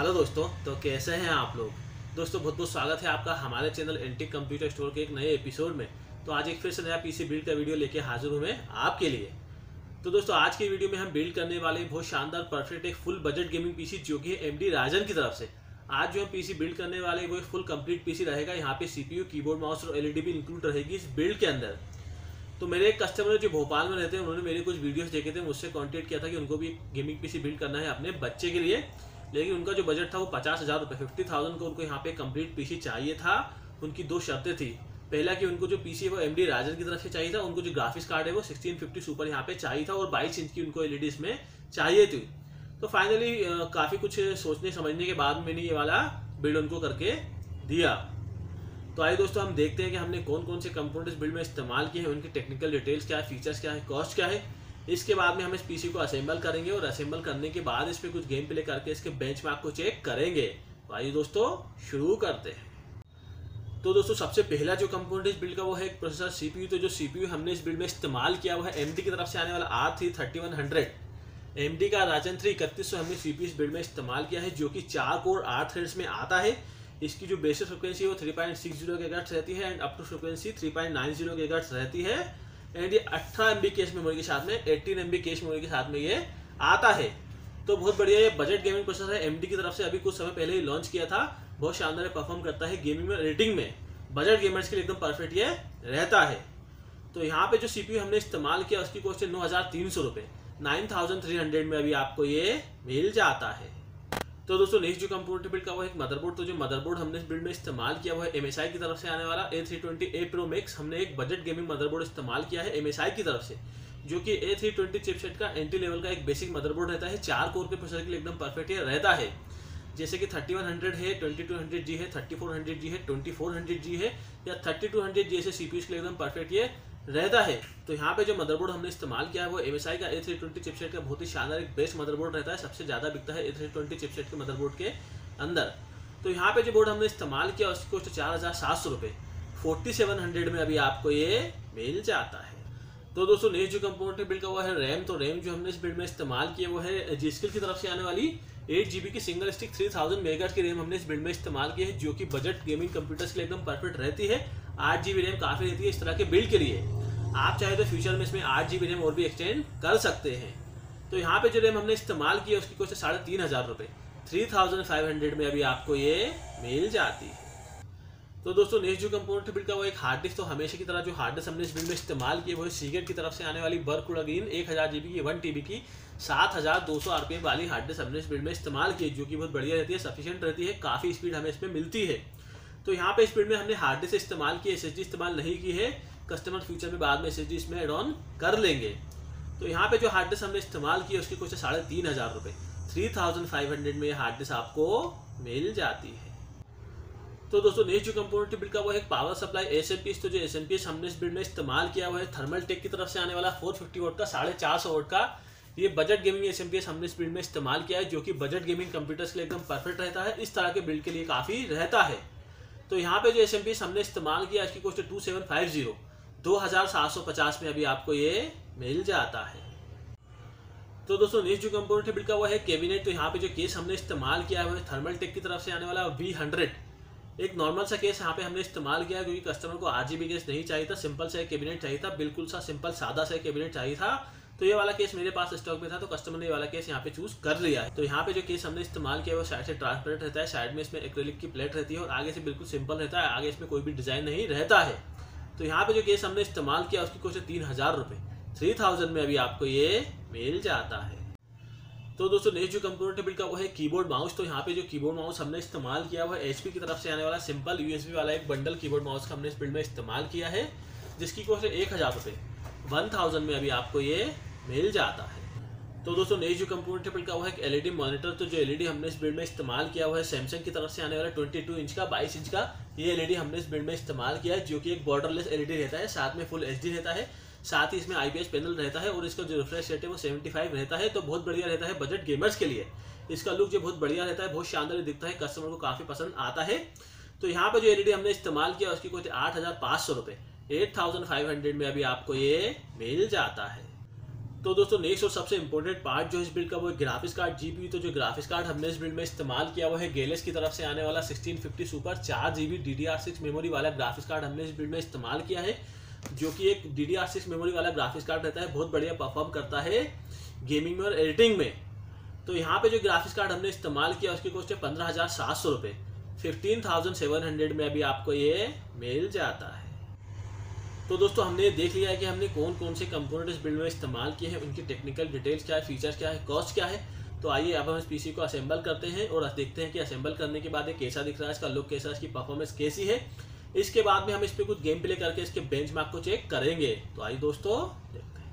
Hello दोस्तों, तो कैसे हैं आप लोग। दोस्तों बहुत बहुत स्वागत है आपका हमारे चैनल एंटीक कंप्यूटर स्टोर के एक नए एपिसोड में। तो आज एक फिर से नया पीसी बिल्ड का वीडियो लेके हाजिर हूँ मैं आपके लिए। तो दोस्तों आज की वीडियो में हम बिल्ड करने वाले बहुत शानदार परफेक्ट एक फुल बजट गेमिंग पीसी जो कि है AMD राइजन की तरफ से। आज जो हम पीसी बिल्ड करने वाले वो एक फुल कंप्लीट पीसी रहेगा। यहाँ पे CPU, कीबोर्ड, माउस और LED भी इंक्लूड रहेगी इस बिल्ड के अंदर। तो मेरे एक कस्टमर जो भोपाल में रहते हैं उन्होंने मेरे कुछ वीडियोस देखे थे, मुझसे कांटेक्ट किया था कि उनको भी गेमिंग पीसी बिल्ड करना है अपने बच्चे के लिए। लेकिन उनका जो बजट था वो 50,000 रुपये, 50,000 को उनको यहाँ पे कंप्लीट पीसी चाहिए था। उनकी दो शर्तें थी। पहला कि उनको जो पीसी है वो AMD राइजन की तरफ से चाहिए था, उनको जो ग्राफिक्स कार्ड है वो 1650 सुपर यहाँ पे चाहिए था और 22 इंच की उनको LED इसमें चाहिए थी। तो फाइनली काफ़ी कुछ सोचने समझने के बाद मैंने ये वाला बिल्ड उनको करके दिया। तो आइए दोस्तों हम देखते हैं कि हमने कौन कौन से कंपोनेंट्स बिल्ड में इस्तेमाल किए हैं, उनकी टेक्निकल डिटेल्स क्या है, फीचर्स क्या है, कॉस्ट क्या है। इसके बाद में हम इस पीसी को असेंबल करेंगे और असेंबल करने के बाद इस पर कुछ गेम प्ले करके इसके बेंचमार्क को चेक करेंगे। तो आइए दोस्तों शुरू करते हैं। तो दोस्तों सबसे पहला जो कंपोनेंट इस बिल्ड का वो है एक प्रोसेसर CPU। तो जो CPU हमने इस बिल्ड में इस्तेमाल किया हुआ है AMD की तरफ से आने वाला R3 3100 AMD का Ryzen 3 3100 हमने CPU इस बिल्ड में इस्तेमाल किया है, जो कि 4 कोर 8 थ्रेड्स में आता है। इसकी जो बेसिक फ्रिक्वेंसी है वो 3.60 GHz रहती है and up to frequency 3.90 GHz रहती है। एंड ये 18 MB कैश मेमोरी के साथ में 18 MB कैश मेमोरी के साथ में ये आता है। तो बहुत बढ़िया ये बजट गेमिंग प्रोसेसर है AMD की तरफ से, अभी कुछ समय पहले ही लॉन्च किया था। बहुत शानदार परफॉर्म करता है गेमिंग में, रेटिंग में बजट गेमर्स के लिए एकदम परफेक्ट ये रहता है। तो यहाँ पे जो CPU हमने इस्तेमाल किया उसकी कॉस्ट है 9,300 रुपये, 9,300 में अभी आपको ये मिल जाता है। तो दोस्तों नेक्स्ट जो कंपोनेंट बिल्ड का वो एक मदरबोर्ड। तो जो मदरबोर्ड हमने इस बिल्ड में इस्तेमाल किया हुआ है MSI की तरफ से आने वाला A320A Pro Max। हमने एक बजट गेमिंग मदरबोर्ड इस्तेमाल किया है MSI की तरफ से, जो कि A320 चिपसेट का एंट्री लेवल का एक बेसिक मदरबोर्ड रहता है। 4 कोर के प्रोसेसर के लिए एकदम परफेक्ट ये रहता है। जैसे कि 3100 है, 2200G है, 3400G है, 2400G है या 3200G ऐसे CPUs के लिए एकदम परफेक्ट ये रहता है। तो यहाँ पे जो मदरबोर्ड हमने इस्तेमाल किया है वो MSI का A320 चिपसेट का बहुत ही शानदार एक बेस्ट मदरबोर्ड रहता है। सबसे ज़्यादा बिकता है A320 चिपसेट के मदरबोर्ड के अंदर। तो यहाँ पे जो बोर्ड हमने इस्तेमाल किया उसकी कॉस्ट 4,700 रुपये, 4700 में अभी आपको ये मिल जाता है। तो दोस्तों नेक्स्ट जो कंपोनेंट बिल्ड का हुआ है रैम। तो रैम जो हमने इस बिल्ड में इस्तेमाल किया वो है G-Skill की तरफ से आने वाली 8GB की सिंगल स्टिक 3000 मेगाहर्ट्ज की रैम हमने इस बिल्ड में इस्तेमाल की है, जो कि बजट गेमिंग कंप्यूटर्स के लिए एकदम परफेक्ट रहती है। 8GB रैम काफ़ी रहती है इस तरह के बिल्ड के लिए। आप चाहे तो फ्यूचर में इसमें 8GB रैम और भी एक्सटेंड कर सकते हैं। तो यहाँ पे जो रैम हमने इस्तेमाल किया उसकी कॉस्ट 3,500 रुपये, 3,500 में अभी आपको ये मिल जाती है। तो दोस्तों नेक्स्ट जो कंपोनेंट बिल्ड का वो एक हार्ड डिस्क। तो हमेशा की तरह जो हार्ड डिस्क हमने इस बिल्ड में इस्तेमाल की वो है सीगेट की तरफ से आने वाली बर्कुडागिन 1000GB की 1TB की 7200 RPM वाली हार्ड डिस्क हमने इस बिल्ड में इस्तेमाल की, जो कि बहुत बढ़िया रहती है, सफिशिएंट रहती है, काफ़ी स्पीड हमें इसमें मिलती है। तो यहाँ पे इस बिल्ड में हमने हार्ड डिस्क इस्तेमाल की, SSD इस्तेमाल नहीं की है। कस्टमर फ्यूचर में बाद में SSD इसमें एड ऑन कर लेंगे। तो यहाँ पे जो हार्ड डिस्क हमने इस्तेमाल की उसकी कॉस्ट 3,500 रुपये, 3,500 में ये हार्ड डिस्क आपको मिल जाती है। तो दोस्तों नेक्स्ट जो कंपोनेंट बिल्ड का वो है पावर सप्लाई SMP। तो जो SMP हमने इस बिल्ड में इस्तेमाल किया हुआ है थर्मल टेक की तरफ से आने वाला 450 वोट का 450 वोट का ये बजट गेमिंग SMP हमने इस बिल्ड में इस्तेमाल किया है, जो कि बजट गेमिंग कंप्यूटर्स के लिए एकदम परफेक्ट रहता है। इस तरह के बिल्ड के लिए काफ़ी रहता है। तो यहाँ पे जो SMP हमने इस्तेमाल किया इसकी कॉस्ट 2750, 2,750 में अभी आपको ये मिल जाता है। तो दोस्तों नेक्स्ट जो कंपोनेंट बिल्ड का वो है कैबिनेट। तो यहाँ पे जो केस हमने इस्तेमाल किया है थर्मल टेक की तरफ से आने वाला V100। एक नॉर्मल सा केस यहाँ पे हमने इस्तेमाल किया क्योंकि कस्टमर को RGB केस नहीं चाहिए था, सिंपल सा एक कैबिनेट चाहिए था, बिल्कुल सा सिंपल सादा सा कैबिनेट चाहिए था। तो ये वाला केस मेरे पास स्टॉक में था, तो कस्टमर ने ये वाला केस यहाँ पे चूज कर लिया है। तो यहाँ पे जो केस हमने इस्तेमाल किया वो साइड से ट्रांसपेरेंट रहता है, साइड में इसमें एक्रेलिक की प्लेट रहती है और आगे से बिल्कुल सिंपल रहता है, आगे इसमें कोई भी डिजाइन नहीं रहता है। तो यहाँ पे जो केस हमने इस्तेमाल किया उसकी कॉस्ट 3,000 रुपये, 3,000 में अभी आपको ये मिल जाता है। तो दोस्तों नेक्स्ट जो कंपोनेंट बिल्ड का वो है कीबोर्ड माउस। तो यहाँ पे जो कीबोर्ड माउस हमने इस्तेमाल किया हुआ है HP की तरफ से आने वाला सिंपल USB वाला एक बंडल कीबोर्ड माउस का हमने इस बिल्ड में इस्तेमाल किया है, जिसकी कॉस्ट है 1,000 रुपये, 1,000 में अभी आपको ये मिल जाता है। तो दोस्तों नेक्स्ट जो कंपोनेंट बिल्ड का वो है एक LED मॉनिटर। तो जो LED हमने इस बिल्ड में इस्तेमाल किया हुआ है सैमसंग की तरफ से आने वाला 22 इंच का 22 इंच का ये LED हमने इस बिल्ड में इस्तेमाल किया है, जो कि एक बॉर्डरलेस LED रहता है, साथ में फुल HD रहता है, साथ ही इसमें IPS पैनल रहता है और इसका जो रिफ्रेश रेट है वो 75 रहता है। तो बहुत बढ़िया रहता है बजट गेमर्स के लिए। इसका लुक जो बहुत बढ़िया रहता है, बहुत शानदार दिखता है, कस्टमर को काफ़ी पसंद आता है। तो यहाँ पर जो LED हमने इस्तेमाल किया उसकी कॉस्ट 8,500 रुपये, 8,500 में अभी आपको ये मिल जाता है। तो दोस्तों नेक्स्ट और सबसे इंपॉर्टेंट पार्ट जो इस बिल्ड का वो है ग्राफिक्स कार्ड जीपीयू। तो जो ग्राफिक्स कार्ड हमने इस बिल्ड में इस्तेमाल किया वो है गेलेस की तरफ से आने वाला 1650 सुपर 4GB DDR6 मेमोरी वाला ग्राफिक्स कार्ड हमने इस बिल्ड में इस्तेमाल किया है, जो कि एक DDR6 मेमोरी वाला ग्राफिक्स कार्ड रहता है, बहुत बढ़िया परफॉर्म करता है गेमिंग में और एडिटिंग में। तो यहाँ पे जो ग्राफिक्स कार्ड हमने इस्तेमाल किया उसकी कॉस्ट है 15,700 रुपये, 15,700 में अभी आपको ये मिल जाता है। तो दोस्तों हमने देख लिया है कि हमने कौन कौन से कंपोनेंट इस बिल्ड में इस्तेमाल किए हैं, उनकी टेक्निकल डिटेल्स क्या है, फीचर्स क्या है, कॉस्ट क्या है। तो आइए अब हम इस पीसी को असेंबल करते हैं और देखते हैं कि असेंबल करने के बाद ये कैसा दिख रहा है, इसका लुक कैसा है, इसकी परफॉर्मेंस कैसी है। इसके बाद में हम इस पर कुछ गेम प्ले करके इसके बेंचमार्क को चेक करेंगे। तो आइए दोस्तों देखते हैं।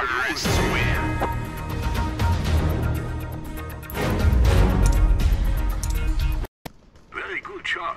lose to win. Very good shot.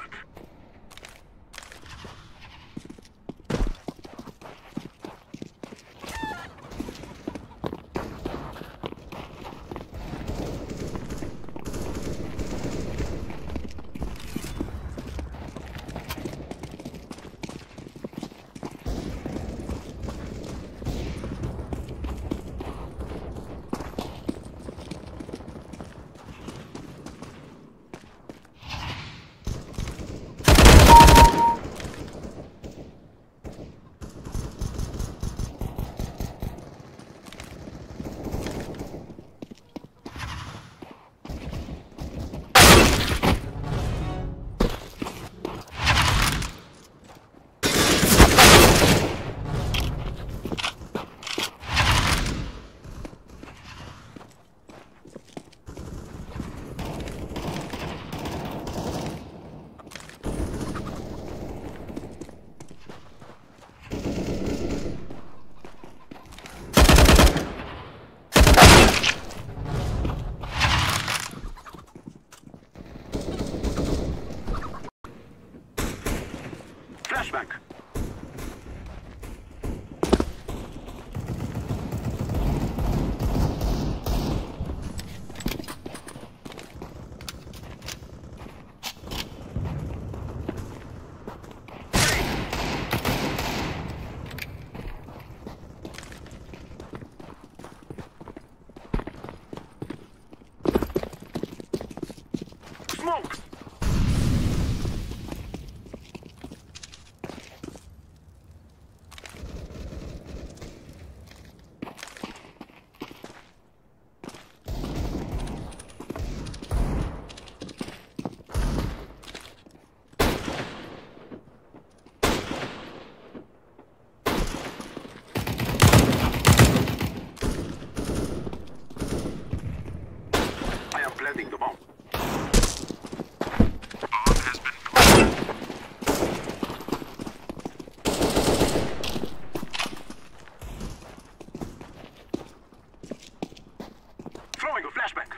Flashback. Smoke. I am planting the bomb. Bomb has been planted. Throwing a flashback.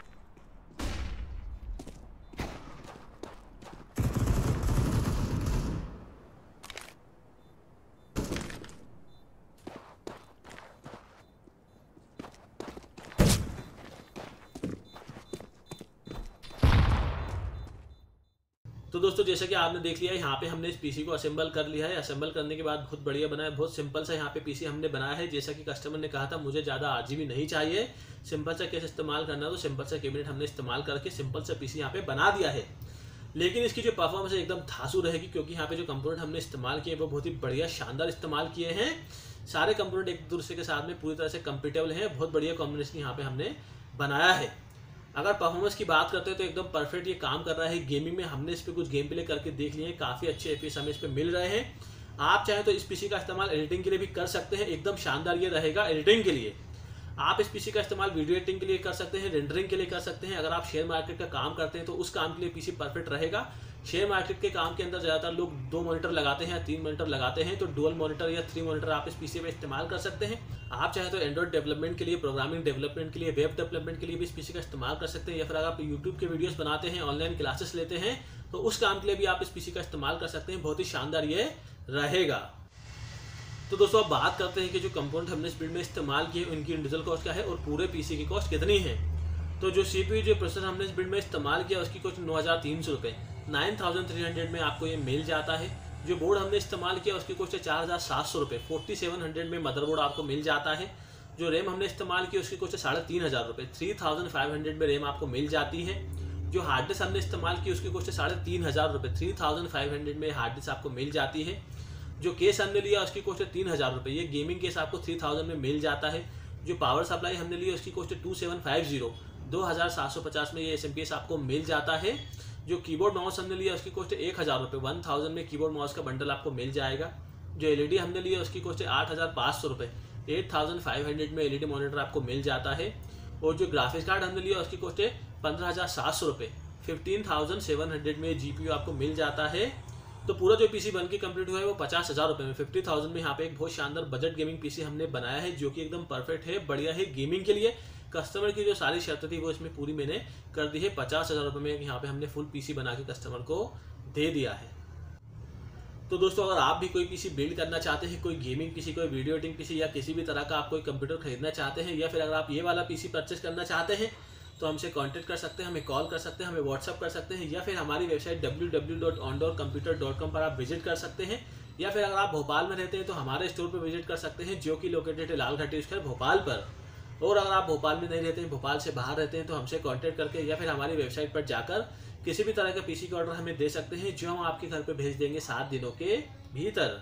तो दोस्तों जैसा कि आपने देख लिया यहाँ पे हमने इस पीसी को असेंबल कर लिया है। असेंबल करने के बाद बहुत बढ़िया बना है, बहुत सिंपल सा यहाँ पे पीसी हमने बनाया है। जैसा कि कस्टमर ने कहा था मुझे ज़्यादा आरजीबी नहीं चाहिए, सिंपल सा केस इस्तेमाल करना, तो सिंपल सा कैबिनेट हमने इस्तेमाल करके सिंपल सा पीसी यहाँ पे बना दिया है। लेकिन इसकी जो परफॉर्मेंस है एकदम धांसू रहेगी, क्योंकि यहाँ पे जो कंपोनेंट हमने इस्तेमाल किए वो बहुत ही बढ़िया शानदार इस्तेमाल किए हैं। सारे कंपोनेंट एक दूसरे के साथ में पूरी तरह से कंपेटेबल हैं। बहुत बढ़िया कॉम्बिनेशन यहाँ पे हमने बनाया है। अगर परफॉर्मेंस की बात करते हैं तो एकदम परफेक्ट ये काम कर रहा है। गेमिंग में हमने इस पर कुछ गेम प्ले करके देख लिए हैं, काफ़ी अच्छे एफपीएस हमें इस पर मिल रहे हैं। आप चाहें तो इस पीसी का इस्तेमाल एडिटिंग के लिए भी कर सकते हैं, एकदम शानदार ये रहेगा एडिटिंग के लिए। आप इस पीसी का इस्तेमाल वीडियो एडिटिंग के लिए कर सकते हैं, रेंडरिंग के लिए कर सकते हैं। अगर आप शेयर मार्केट का काम करते हैं तो उस काम के लिए पीसी परफेक्ट रहेगा। शेयर मार्केट के काम के अंदर ज़्यादातर लोग 2 मॉनिटर लगाते हैं या 3 मॉनिटर लगाते हैं, तो डुअल मॉनिटर या 3 मॉनिटर आप इस पीसी में इस्तेमाल कर सकते हैं। आप चाहे तो एंड्रॉइड डेवलपमेंट के लिए, प्रोग्रामिंग डेवलपमेंट के लिए, वेब डेवलपमेंट के लिए भी इस पीसी का इस्तेमाल कर सकते हैं। या फिर अगर आप यूट्यूब के वीडियोस बनाते हैं, ऑनलाइन क्लासेस लेते हैं, तो उस काम के लिए भी आप इस पीसी का इस्तेमाल कर सकते हैं। बहुत ही शानदार ये रहेगा। तो दोस्तों अब बात करते हैं कि जो कंपोनेंट हमने इस बिल्ड में इस्तेमाल किए उनकी इंडिविजुअल कॉस्ट क्या है और पूरे पीसी की कॉस्ट कितनी है। तो जो सीपीयू जो प्रोसेसर हमने इस बिल्ड में इस्तेमाल किया उसकी कॉस्ट 9,300 रुपये, 9,300 में आपको ये मिल जाता है। जो बोर्ड हमने इस्तेमाल किया उसकी कॉस्ट है 4,700 रुपये, 4,700 में मदरबोर्ड आपको मिल जाता है। जो रैम हमने इस्तेमाल की उसकी कॉस्ट है 3,500 रुपये, 3,500 में रैम आपको मिल जाती है। जो हार्ड डिस्क हमने इस्तेमाल की उसकी कॉस्ट है 3,500 रुपये, 3,500 में हार्ड डिस्क आपको मिल जाती है। जो केस हमने लिया उसकी कॉस्ट है 3,000 रुपये, ये गेमिंग केस आपको 3,000 में मिल जाता है। जो पावर सप्लाई हमने ली उसकी कॉस्ट है 2,750, 2,750 में ये SMPS आपको मिल जाता है। जो कीबोर्ड माउस हमने लिया उसकी कॉस्ट है 1,000 रुपये, 1,000 में कीबोर्ड माउस का बंडल आपको मिल जाएगा। जो LED हमने लिया उसकी कॉस्ट है 8,500 रुपये, 8,500 में LED मॉनिटर आपको मिल जाता है। और जो ग्राफिक्स कार्ड हमने लिया उसकी कॉस्ट है 15,700 रुपये, 15,700 में GPU आपको मिल जाता है। तो पूरा जो पीसी बन के कंप्लीट हुआ है वो 50,000 रुपये में, 50,000 में यहाँ पे एक बहुत शानदार बजट गेमिंग पीसी हमने बनाया है जो कि एकदम परफेक्ट है, बढ़िया है गेमिंग के लिए। कस्टमर की जो सारी शर्त थी वो इसमें पूरी मैंने कर दी है। 50,000 रुपये में यहाँ पे हमने फुल पीसी बना के कस्टमर को दे दिया है। तो दोस्तों अगर आप भी कोई पीसी बिल्ड करना चाहते हैं, कोई गेमिंग पीसी, कोई वीडियो एडिटिंग पीसी या किसी भी तरह का आप कोई कंप्यूटर खरीदना चाहते हैं, या फिर अगर आप ये वाला पीसी परचेस करना चाहते हैं तो हमसे कांटेक्ट कर सकते हैं, हमें कॉल कर सकते हैं, हमें व्हाट्सअप कर सकते हैं, या फिर हमारी वेबसाइट www.ondoorcomputer.com पर आप विजिट कर सकते हैं, या फिर अगर आप भोपाल में रहते हैं तो हमारे स्टोर पर विजिट कर सकते हैं जो कि लोकेटेड है लालघाटी स्क्वायर भोपाल पर। और अगर आप भोपाल में नहीं रहते हैं, भोपाल से बाहर रहते हैं, तो हमसे कांटेक्ट करके या फिर हमारी वेबसाइट पर जाकर किसी भी तरह का पीसी का ऑर्डर हमें दे सकते हैं जो हम आपके घर पे भेज देंगे 7 दिनों के भीतर।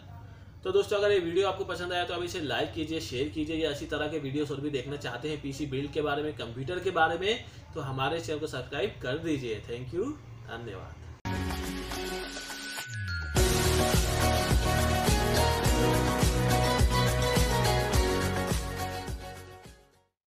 तो दोस्तों अगर ये वीडियो आपको पसंद आया तो आप इसे लाइक कीजिए, शेयर कीजिए, या इसी तरह के वीडियोस और भी देखना चाहते हैं पीसी बिल्ड के बारे में, कंप्यूटर के बारे में, तो हमारे चैनल को सब्सक्राइब कर दीजिए। थैंक यू, धन्यवाद।